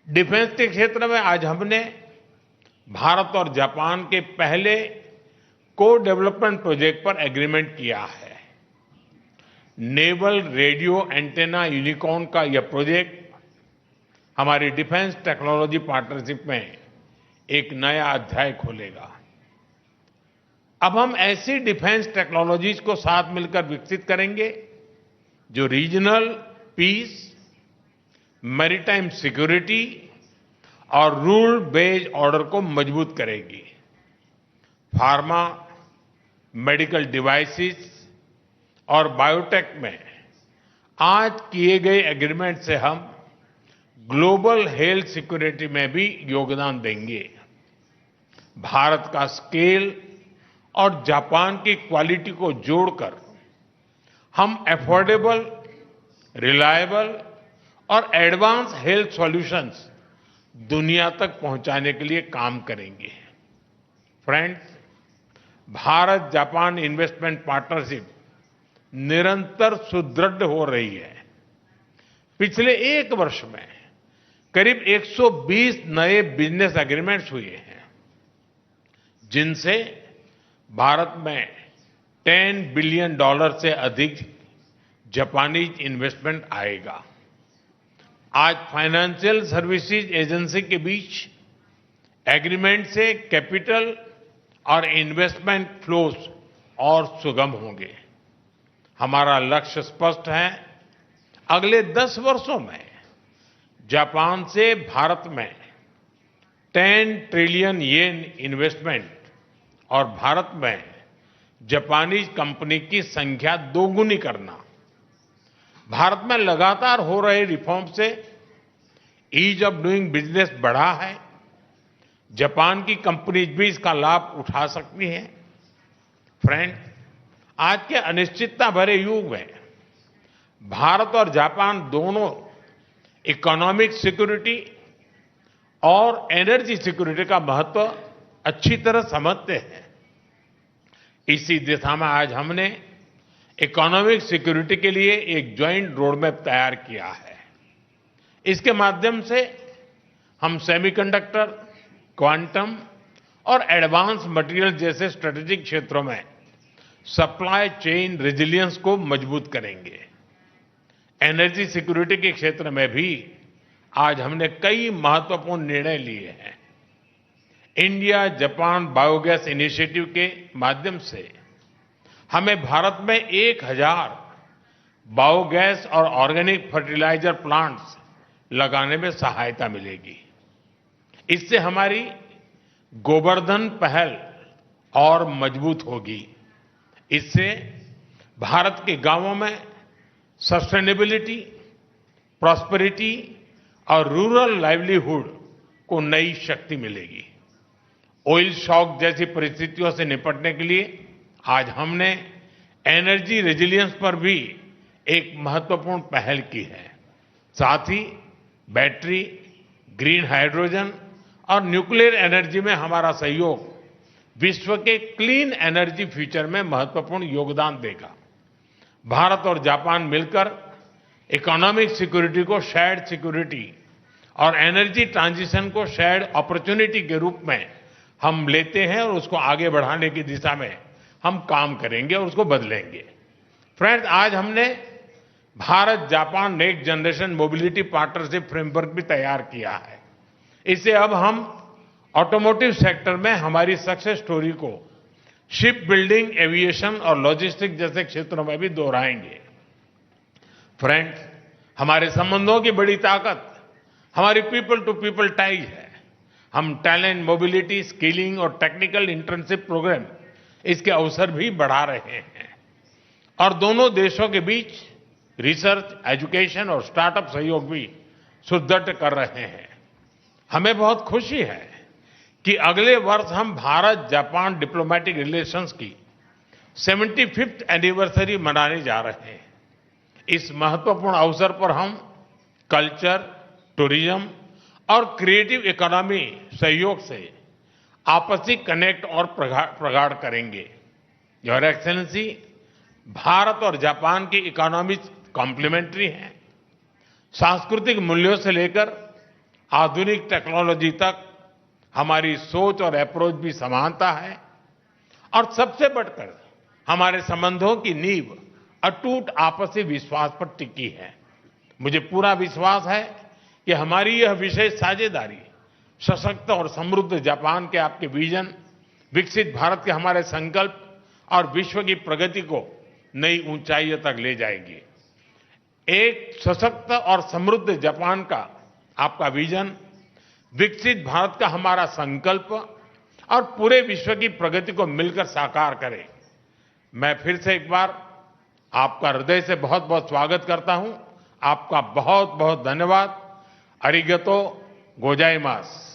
Defence के क्षेत्र में आज हमने भारत और जापान के पहले को डेवलपमेंट प्रोजेक्ट पर एग्रीमेंट किया है। नेवल रेडियो एंटेना यूनिकॉर्न का यह प्रोजेक्ट हमारी डिफेंस टेक्नोलॉजी पार्टनरशिप में एक नया अध्याय खोलेगा। अब हम ऐसी डिफेंस टेक्नोलॉजीज को साथ मिलकर विकसित करेंगे जो रीजनल पीस, मैरीटाइम सिक्योरिटी और रूल बेस्ड ऑर्डर को मजबूत करेगी। फार्मा, मेडिकल डिवाइसेस और बायोटेक में आज किए गए एग्रीमेंट से हम ग्लोबल हेल्थ सिक्योरिटी में भी योगदान देंगे। भारत का स्केल और जापान की क्वालिटी को जोड़कर हम अफोर्डेबल, रिलायबल और एडवांस हेल्थ सॉल्यूशंस दुनिया तक पहुंचाने के लिए काम करेंगे। Friends, Bharat Japan investment partnership निरंतर सुदृढ़ हो रही है। पिछले एक वर्ष में करीब 120 नए बिजनेस एग्रीमेंट्स हुए हैं, जिनसे भारत में $10 बिलियन से अधिक जापानीज इन्वेस्टमेंट आएगा। आज फाइनेंशियल सर्विसेज एजेंसी के बीच एग्रीमेंट से कैपिटल और इन्वेस्टमेंट फ्लोज और सुगम होंगे। हमारा लक्ष्य स्पष्ट है। अगले 10 वर्षों में जापान से भारत में 10 ट्रिलियन येन इन्वेस्टमेंट और भारत में जापानीज कंपनी की संख्या दोगुनी करना। भारत में लगातार हो रहे रिफॉर्म से ईज ऑफ डूइंग बिजनेस बढ़ा है। जापान की कंपनीज भी इसका लाभ उठा सकती हैं। फ्रेंड, आज के अनिश्चितता भरे युग में भारत और जापान दोनों इकोनॉमिक सिक्योरिटी और एनर्जी सिक्योरिटी का महत्व अच्छी तरह समझते हैं। इसी दिशा में आज हमने इकोनॉमिक सिक्योरिटी के लिए एक ज्वाइंट रोडमैप तैयार किया है। इसके माध्यम से हम सेमीकंडक्टर, क्वांटम और एडवांस मटेरियल जैसे स्ट्रेटेजिक क्षेत्रों में सप्लाई चेन रेजिलियंस को मजबूत करेंगे। एनर्जी सिक्योरिटी के क्षेत्र में भी आज हमने कई महत्वपूर्ण निर्णय लिए हैं। इंडिया जापान बायोगैस इनिशिएटिव के माध्यम से हमें भारत में 1000 बायोगैस और ऑर्गेनिक फर्टिलाइजर प्लांट्स लगाने में सहायता मिलेगी। इससे हमारी गोवर्धन पहल और मजबूत होगी। इससे भारत के गांवों में सस्टेनेबिलिटी, प्रॉस्पेरिटी और रूरल लाइवलीहुड को नई शक्ति मिलेगी। ऑयल शॉक जैसी परिस्थितियों से निपटने के लिए आज हमने एनर्जी रेजिलियंस पर भी एक महत्वपूर्ण पहल की है। साथ ही बैटरी, ग्रीन हाइड्रोजन और न्यूक्लियर एनर्जी में हमारा सहयोग विश्व के क्लीन एनर्जी फ्यूचर में महत्वपूर्ण योगदान देगा। भारत और जापान मिलकर इकोनॉमिक सिक्योरिटी को शेयर्ड सिक्योरिटी और एनर्जी ट्रांजिशन को शेयर्ड अपॉर्चुनिटी के रूप में हम लेते हैं और उसको आगे बढ़ाने की दिशा में हम काम करेंगे और उसको बदलेंगे। फ्रेंड्स, आज हमने Bharat Japan next generation mobility partnership framework भी तैयार किया है। इससे अब हम ऑटोमोटिव सेक्टर में हमारी सक्सेस स्टोरी को शिप बिल्डिंग, एविएशन और लॉजिस्टिक्स जैसे क्षेत्रों में भी दोहराएंगे। फ्रेंड्स, हमारे संबंधों की बड़ी ताकत हमारी पीपल टू पीपल टाइज है। हम टैलेंट मोबिलिटी, स्किलिंग और टेक्निकल इंटर्नशिप प्रोग्राम इसके अवसर भी बढ़ा रहे हैं और दोनों देशों के बीच रिसर्च, एजुकेशन और स्टार्टअप सहयोग भी सुदृढ़ कर रहे हैं। हमें बहुत खुशी है कि अगले वर्ष हम भारत जापान डिप्लोमेटिक रिलेशंस की 75th एनिवर्सरी मनाने जा रहे हैं। इस महत्वपूर्ण अवसर पर हम कल्चर, टूरिज्म और क्रिएटिव इकोनॉमी सहयोग से आपसी कनेक्ट और प्रगाढ़ करेंगे। योर एक्सेलेंसी, भारत और जापान की इकोनॉमी कॉम्प्लीमेंट्री है। सांस्कृतिक मूल्यों से लेकर आधुनिक टेक्नोलॉजी तक हमारी सोच और अप्रोच भी समानता है और सबसे बढ़कर हमारे संबंधों की नींव अटूट आपसी विश्वास पर टिकी है। मुझे पूरा विश्वास है कि हमारी यह विशेष साझेदारी सशक्त और समृद्ध जापान के आपके विजन, विकसित भारत के हमारे संकल्प और विश्व की प्रगति को नई ऊंचाइयों तक ले जाएगी। एक सशक्त और समृद्ध जापान का आपका विजन, विकसित भारत का हमारा संकल्प और पूरे विश्व की प्रगति को मिलकर साकार करें। मैं फिर से एक बार आपका हृदय से बहुत बहुत स्वागत करता हूं। आपका बहुत बहुत धन्यवाद। अरिगतो गोजाइमास।